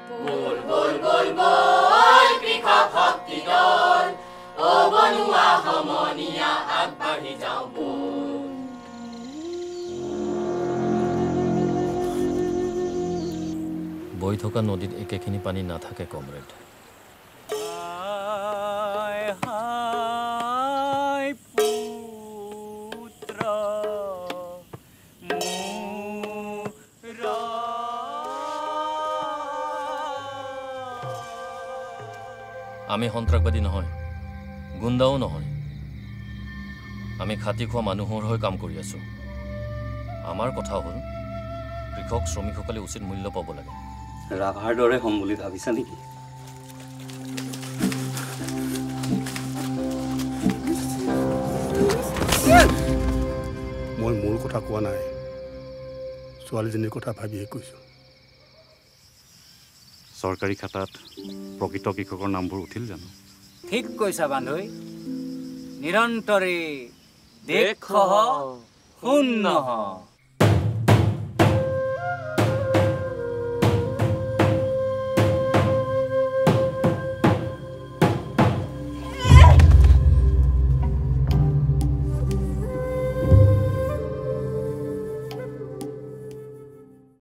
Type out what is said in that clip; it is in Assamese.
বল বল বল বল কৃষক শক্তি দল ও বনুৱা সমনীয়া আগবাঢ়ি যাওঁ বল বৈ থকা নদীত একেখিনি পানী নাথাকে কমৰেড আমি সন্ত্ৰাসবাদী নহয় গুণ্ডাও নহয় আমি খাতি খোৱা মানুহৰ হৈ কাম কৰি আছো আমাৰ কথা হ'ল কৃষক শ্ৰমিকসকলে উচিত মূল্য পাব লাগে ৰাভাৰ দৰে হ'ম বুলি ভাবিছা নেকি মই মোৰ কথা কোৱা নাই ছোৱালীজনীৰ কথা ভাবিয়ে কৈছো চৰকাৰী খাতাত প্ৰকৃত কৃষকৰ নামবোৰ উঠিল জানো ঠিক কৈছা বান্ধৈ নিৰন্তৰে দেশ শূন্য